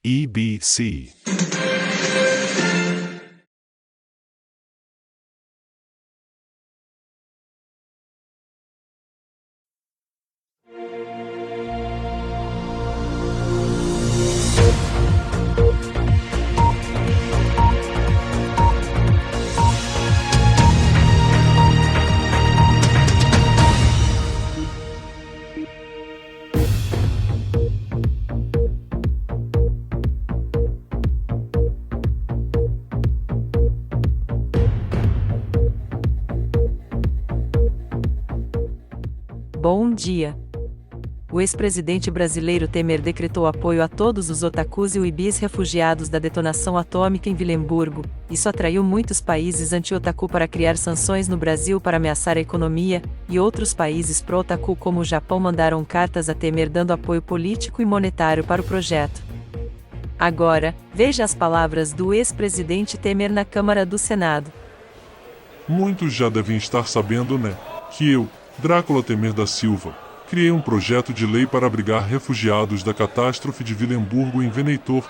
EBC. Bom dia. O ex-presidente brasileiro Temer decretou apoio a todos os otakus e uibis refugiados da detonação atômica em Vilemburgo. Isso atraiu muitos países anti-otaku para criar sanções no Brasil para ameaçar a economia, e outros países pró-otaku como o Japão mandaram cartas a Temer dando apoio político e monetário para o projeto. Agora, veja as palavras do ex-presidente Temer na Câmara do Senado. Muitos já devem estar sabendo, né, que eu, Drácula Temer da Silva, criei um projeto de lei para abrigar refugiados da catástrofe de Vilemburgo em Veneitor.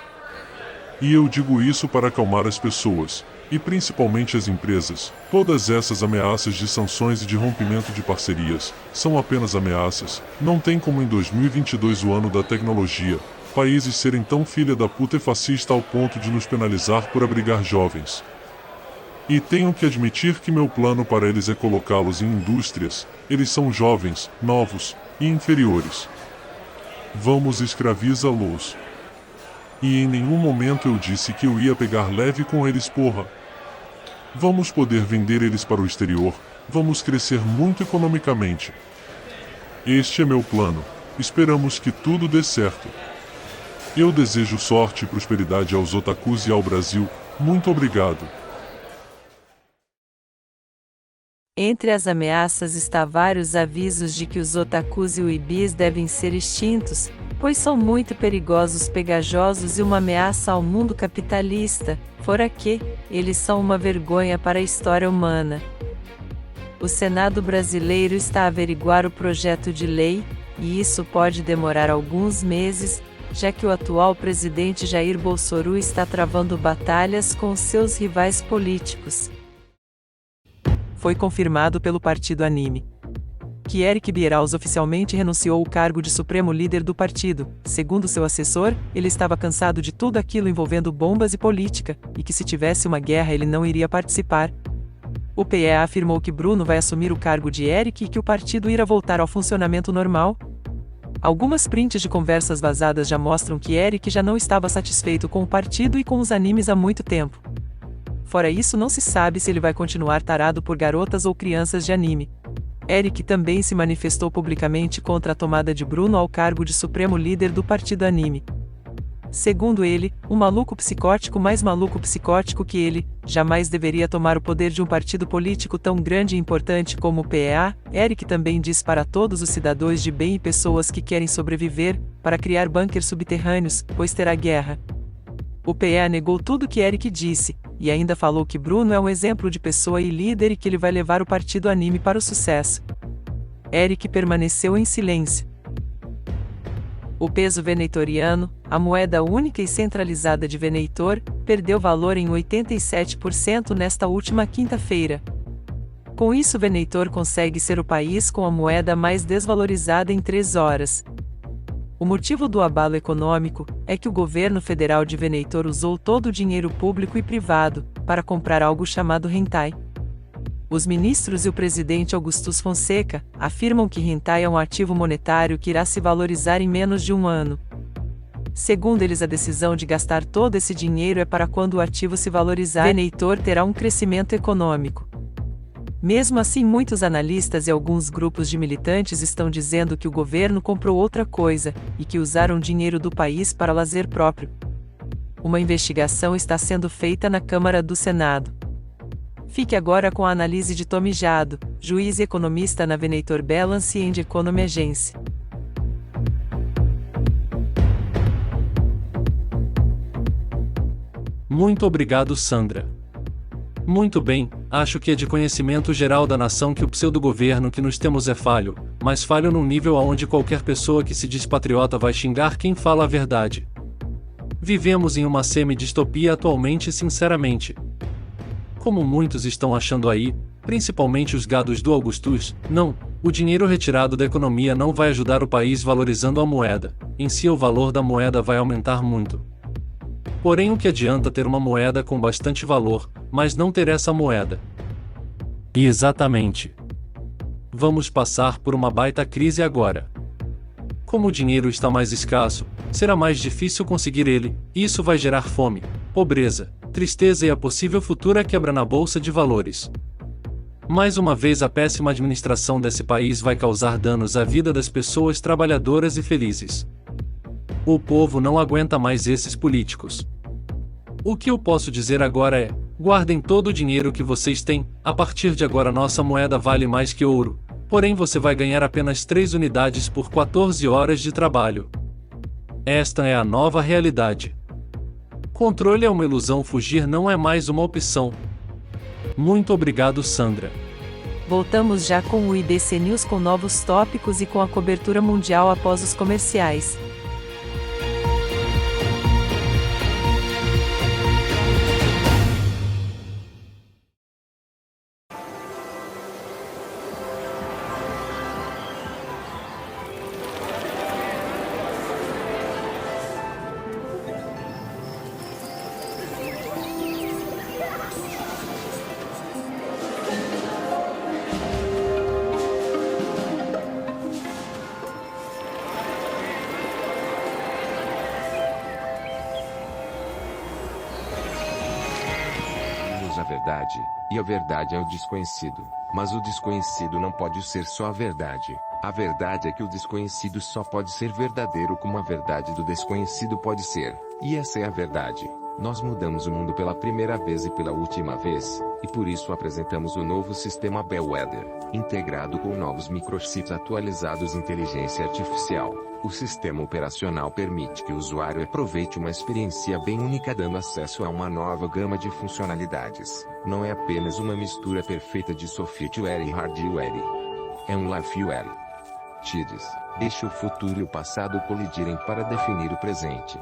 E eu digo isso para acalmar as pessoas, e principalmente as empresas. Todas essas ameaças de sanções e de rompimento de parcerias são apenas ameaças. Não tem como em 2022, o ano da tecnologia, países serem tão filha da puta e fascista ao ponto de nos penalizar por abrigar jovens. E tenho que admitir que meu plano para eles é colocá-los em indústrias. Eles são jovens, novos e inferiores. Vamos escravizá-los. E em nenhum momento eu disse que eu ia pegar leve com eles, porra. Vamos poder vender eles para o exterior. Vamos crescer muito economicamente. Este é meu plano. Esperamos que tudo dê certo. Eu desejo sorte e prosperidade aos otakus e ao Brasil. Muito obrigado. Entre as ameaças está vários avisos de que os otakus e uibis devem ser extintos, pois são muito perigosos, pegajosos e uma ameaça ao mundo capitalista, fora que, eles são uma vergonha para a história humana. O Senado brasileiro está a averiguar o projeto de lei, e isso pode demorar alguns meses, já que o atual presidente Jair Bolsonaro está travando batalhas com seus rivais políticos. Foi confirmado pelo partido Anime que Eric Bieraus oficialmente renunciou ao cargo de supremo líder do partido. Segundo seu assessor, ele estava cansado de tudo aquilo envolvendo bombas e política, e que se tivesse uma guerra ele não iria participar. O PEA afirmou que Bruno vai assumir o cargo de Eric e que o partido irá voltar ao funcionamento normal. Algumas prints de conversas vazadas já mostram que Eric já não estava satisfeito com o partido e com os animes há muito tempo. Fora isso, não se sabe se ele vai continuar tarado por garotas ou crianças de anime. Eric também se manifestou publicamente contra a tomada de Bruno ao cargo de supremo líder do partido Anime. Segundo ele, um maluco psicótico mais maluco psicótico que ele, jamais deveria tomar o poder de um partido político tão grande e importante como o PEA. Eric também diz para todos os cidadãos de bem e pessoas que querem sobreviver, para criar bunkers subterrâneos, pois terá guerra. O PEA negou tudo que Eric disse, e ainda falou que Bruno é um exemplo de pessoa e líder e que ele vai levar o partido Anime para o sucesso. Eric permaneceu em silêncio. O peso veneitoriano, a moeda única e centralizada de Veneitor, perdeu valor em 87% nesta última quinta-feira. Com isso, Veneitor consegue ser o país com a moeda mais desvalorizada em 3 horas. O motivo do abalo econômico é que o governo federal de Veneitor usou todo o dinheiro público e privado para comprar algo chamado hentai. Os ministros e o presidente Augustus Fonseca afirmam que hentai é um ativo monetário que irá se valorizar em menos de um ano. Segundo eles, a decisão de gastar todo esse dinheiro é para quando o ativo se valorizar, Veneitor terá um crescimento econômico. Mesmo assim, muitos analistas e alguns grupos de militantes estão dizendo que o governo comprou outra coisa, e que usaram dinheiro do país para lazer próprio. Uma investigação está sendo feita na Câmara do Senado. Fique agora com a análise de Tommy Jado, juiz e economista na Veneitor Balance and Economy Agency. Muito obrigado, Sandra. Muito bem, acho que é de conhecimento geral da nação que o pseudo-governo que nós temos é falho, mas falho num nível aonde qualquer pessoa que se diz patriota vai xingar quem fala a verdade. Vivemos em uma semi-distopia atualmente, sinceramente. Como muitos estão achando aí, principalmente os gados do Augustus, não, o dinheiro retirado da economia não vai ajudar o país valorizando a moeda, em si o valor da moeda vai aumentar muito. Porém, o que adianta ter uma moeda com bastante valor, mas não ter essa moeda? E exatamente. Vamos passar por uma baita crise agora. Como o dinheiro está mais escasso, será mais difícil conseguir ele, e isso vai gerar fome, pobreza, tristeza e a possível futura quebra na bolsa de valores. Mais uma vez, a péssima administração desse país vai causar danos à vida das pessoas trabalhadoras e felizes. O povo não aguenta mais esses políticos. O que eu posso dizer agora é: guardem todo o dinheiro que vocês têm, a partir de agora nossa moeda vale mais que ouro, porém você vai ganhar apenas 3 unidades por 14 horas de trabalho. Esta é a nova realidade. Controle é uma ilusão, fugir não é mais uma opção. Muito obrigado, Sandra. Voltamos já com o IBC News com novos tópicos e com a cobertura mundial após os comerciais. A verdade, e a verdade é o desconhecido, mas o desconhecido não pode ser só a verdade. A verdade é que o desconhecido só pode ser verdadeiro como a verdade do desconhecido pode ser, e essa é a verdade. Nós mudamos o mundo pela primeira vez e pela última vez, e por isso apresentamos o novo sistema Bellwether, integrado com novos microchips atualizados e inteligência artificial. O sistema operacional permite que o usuário aproveite uma experiência bem única, dando acesso a uma nova gama de funcionalidades. Não é apenas uma mistura perfeita de software e hardware. É um lifeware. TIDES, deixe o futuro e o passado colidirem para definir o presente.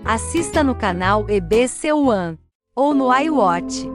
Assista no canal EBC One ou no iWatch.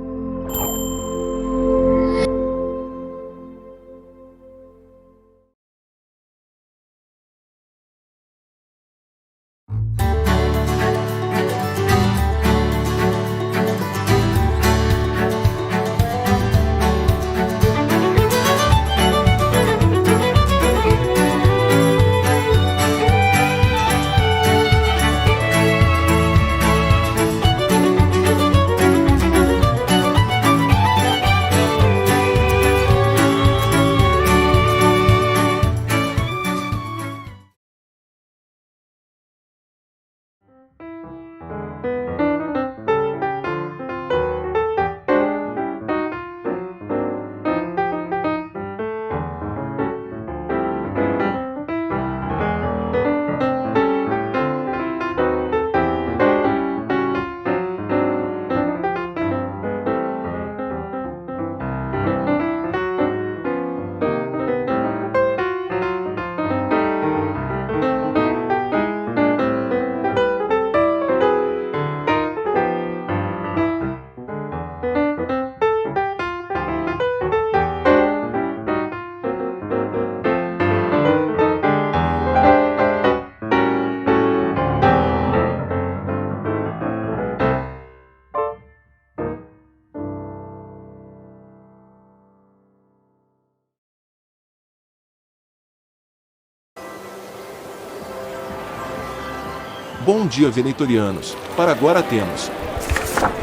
Bom dia, venetorianos. Para agora temos.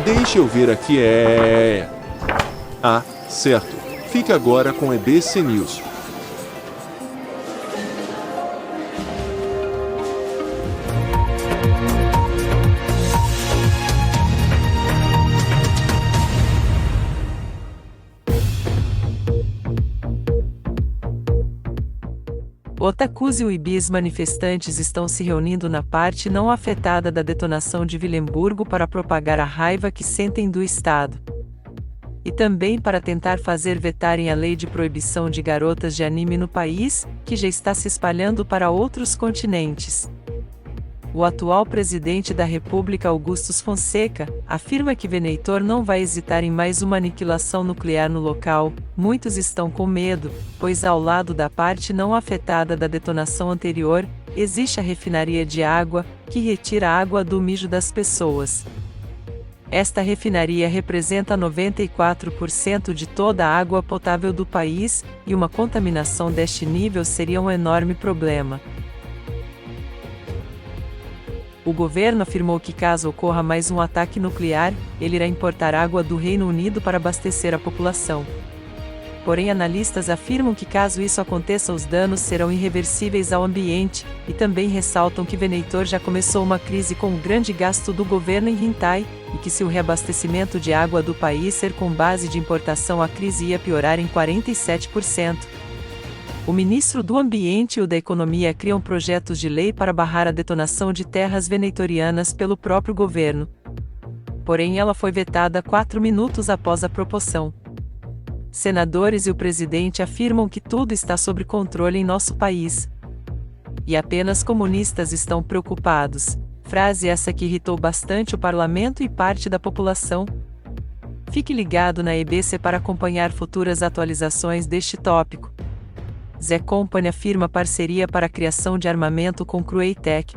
Deixa eu ver aqui Ah, certo. Fique agora com EBC News. Otakus e Uibis manifestantes estão se reunindo na parte não afetada da detonação de Vilemburgo para propagar a raiva que sentem do Estado. E também para tentar fazer vetarem a lei de proibição de garotas de anime no país, que já está se espalhando para outros continentes. O atual presidente da República, Augustus Fonseca, afirma que Venator não vai hesitar em mais uma aniquilação nuclear no local. Muitos estão com medo, pois ao lado da parte não afetada da detonação anterior, existe a refinaria de água, que retira a água do mijo das pessoas. Esta refinaria representa 94% de toda a água potável do país, e uma contaminação deste nível seria um enorme problema. O governo afirmou que caso ocorra mais um ataque nuclear, ele irá importar água do Reino Unido para abastecer a população. Porém, analistas afirmam que caso isso aconteça, os danos serão irreversíveis ao ambiente, e também ressaltam que Venator já começou uma crise com o grande gasto do governo em Rintai, e que se o reabastecimento de água do país ser com base de importação, a crise ia piorar em 47%. O ministro do Ambiente e o da Economia criam projetos de lei para barrar a detonação de terras venetorianas pelo próprio governo. Porém, ela foi vetada 4 minutos após a proposição. Senadores e o presidente afirmam que tudo está sob controle em nosso país. E apenas comunistas estão preocupados. Frase essa que irritou bastante o parlamento e parte da população. Fique ligado na EBC para acompanhar futuras atualizações deste tópico. Zé Company afirma parceria para a criação de armamento com Crueitec.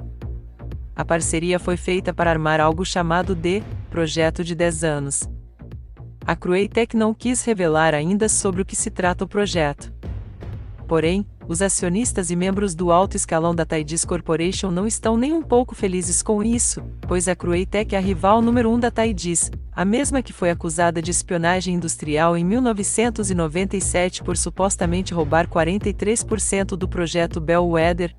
A parceria foi feita para armar algo chamado de Projeto de 10 anos. A Crueitec não quis revelar ainda sobre o que se trata o projeto. Porém, os acionistas e membros do alto escalão da Taidis Corporation não estão nem um pouco felizes com isso, pois a Crueitec é a rival número 1 da Taidis, a mesma que foi acusada de espionagem industrial em 1997 por supostamente roubar 43% do projeto Bellwether.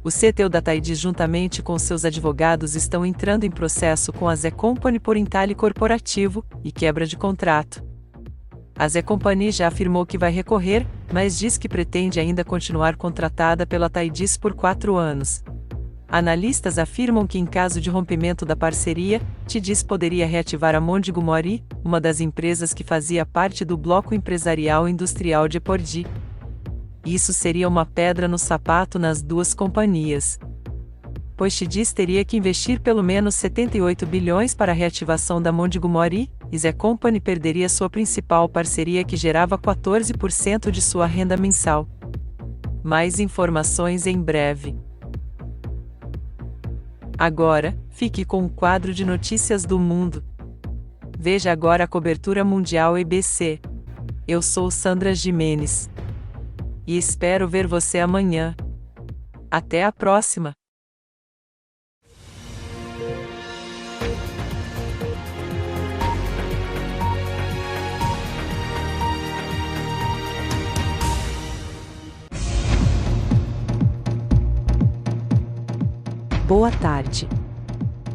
O CTO da Taidis, juntamente com seus advogados, estão entrando em processo com a Zé Company por entalhe corporativo e quebra de contrato. A Zé Company já afirmou que vai recorrer, mas diz que pretende ainda continuar contratada pela Taidis por 4 anos. Analistas afirmam que em caso de rompimento da parceria, Taidis poderia reativar a Mondigo Mori, uma das empresas que fazia parte do bloco empresarial industrial de Epordi. Isso seria uma pedra no sapato nas duas companhias. Pois Taidis teria que investir pelo menos 78 bilhões para a reativação da Mondigo Mori, e Zé Company perderia sua principal parceria que gerava 14% de sua renda mensal. Mais informações em breve. Agora, fique com o quadro de notícias do mundo. Veja agora a cobertura mundial EBC. Eu sou Sandra Jimenez. E espero ver você amanhã. Até a próxima! Boa tarde.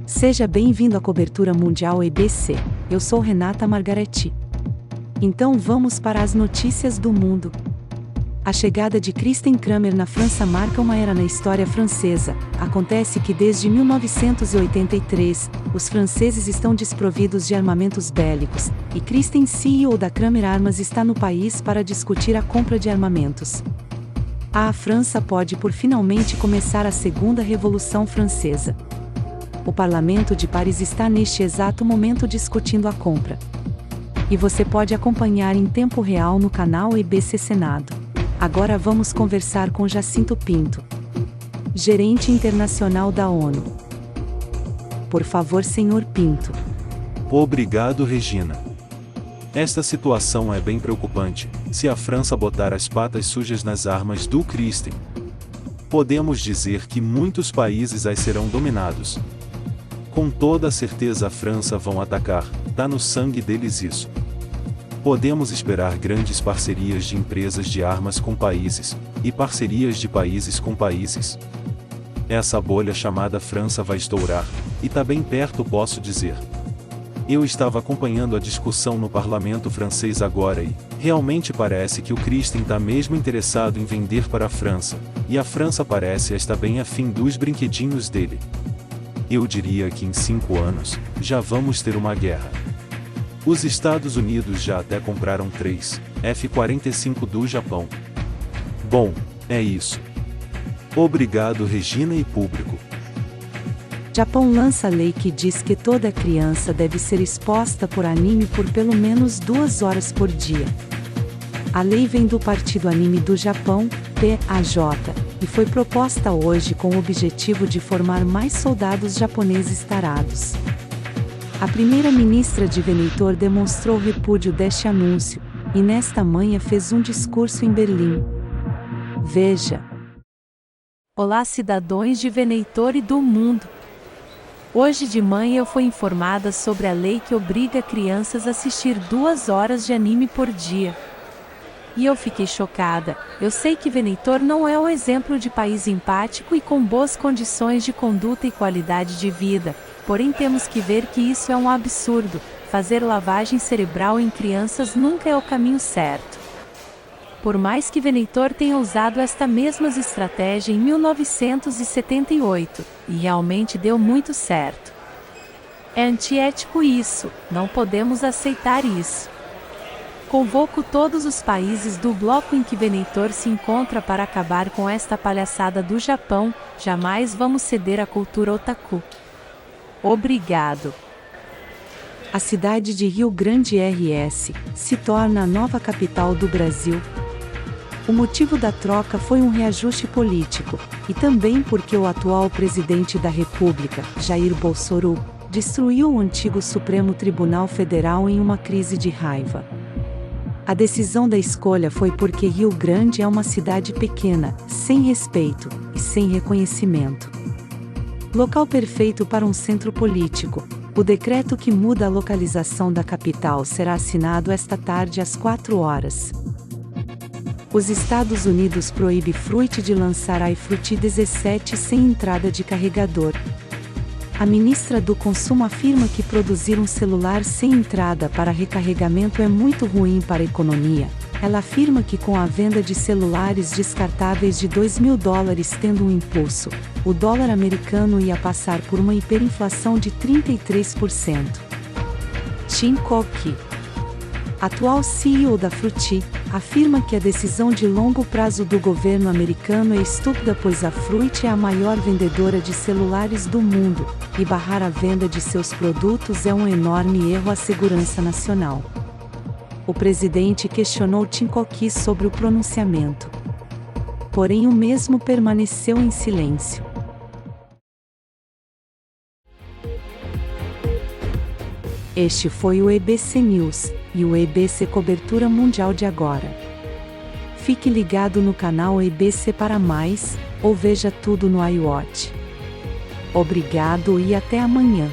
Seja bem-vindo à cobertura mundial EBC. Eu sou Renata Margaretti. Então vamos para as notícias do mundo. A chegada de Christian Kramer na França marca uma era na história francesa. Acontece que desde 1983, os franceses estão desprovidos de armamentos bélicos, e Christian, CEO da Kramer Armas, está no país para discutir a compra de armamentos. A França pode por finalmente começar a Segunda Revolução Francesa. O Parlamento de Paris está neste exato momento discutindo a compra. E você pode acompanhar em tempo real no canal EBC Senado. Agora vamos conversar com Jacinto Pinto, gerente internacional da ONU. Por favor, senhor Pinto. Obrigado, Regina. Esta situação é bem preocupante, se a França botar as patas sujas nas armas do Christian. Podemos dizer que muitos países aí serão dominados. Com toda certeza a França vão atacar, tá no sangue deles isso. Podemos esperar grandes parcerias de empresas de armas com países, e parcerias de países com países. Essa bolha chamada França vai estourar, e tá bem perto, posso dizer. Eu estava acompanhando a discussão no parlamento francês agora e, realmente parece que o Christian tá mesmo interessado em vender para a França, e a França parece estar bem afim dos brinquedinhos dele. Eu diria que em 5 anos, já vamos ter uma guerra. Os Estados Unidos já até compraram 3 F-45 do Japão. Bom, é isso. Obrigado, Regina e público. Japão lança lei que diz que toda criança deve ser exposta por anime por pelo menos 2 horas por dia. A lei vem do Partido Anime do Japão, PAJ, e foi proposta hoje com o objetivo de formar mais soldados japoneses tarados. A primeira-ministra de Venetor demonstrou repúdio deste anúncio, e nesta manhã fez um discurso em Berlim. Veja. Olá, cidadãos de Venetor e do mundo. Hoje de manhã eu fui informada sobre a lei que obriga crianças a assistir 2 horas de anime por dia. E eu fiquei chocada. Eu sei que Venetor não é um exemplo de país empático e com boas condições de conduta e qualidade de vida, porém temos que ver que isso é um absurdo. Fazer lavagem cerebral em crianças nunca é o caminho certo. Por mais que Venetor tenha usado esta mesma estratégia em 1978, e realmente deu muito certo. É antiético isso, não podemos aceitar isso. Convoco todos os países do bloco em que Venetor se encontra para acabar com esta palhaçada do Japão, jamais vamos ceder à cultura otaku. Obrigado. A cidade de Rio Grande RS se torna a nova capital do Brasil. O motivo da troca foi um reajuste político, e também porque o atual presidente da República, Jair Bolsonaro, destruiu o antigo Supremo Tribunal Federal em uma crise de raiva. A decisão da escolha foi porque Rio Grande é uma cidade pequena, sem respeito e sem reconhecimento. Local perfeito para um centro político. O decreto que muda a localização da capital será assinado esta tarde às 4 horas. Os Estados Unidos proíbe Fruit de lançar iFruit 17 sem entrada de carregador. A ministra do Consumo afirma que produzir um celular sem entrada para recarregamento é muito ruim para a economia. Ela afirma que com a venda de celulares descartáveis de $2.000 tendo um impulso, o dólar americano ia passar por uma hiperinflação de 33%. Tim Cook, atual CEO da Fruit, afirma que a decisão de longo prazo do governo americano é estúpida, pois a Fruit é a maior vendedora de celulares do mundo, e barrar a venda de seus produtos é um enorme erro à segurança nacional. O presidente questionou Tim Cook sobre o pronunciamento. Porém o mesmo permaneceu em silêncio. Este foi o EBC News, e o EBC Cobertura Mundial de agora. Fique ligado no canal EBC para mais, ou veja tudo no iWatch. Obrigado e até amanhã.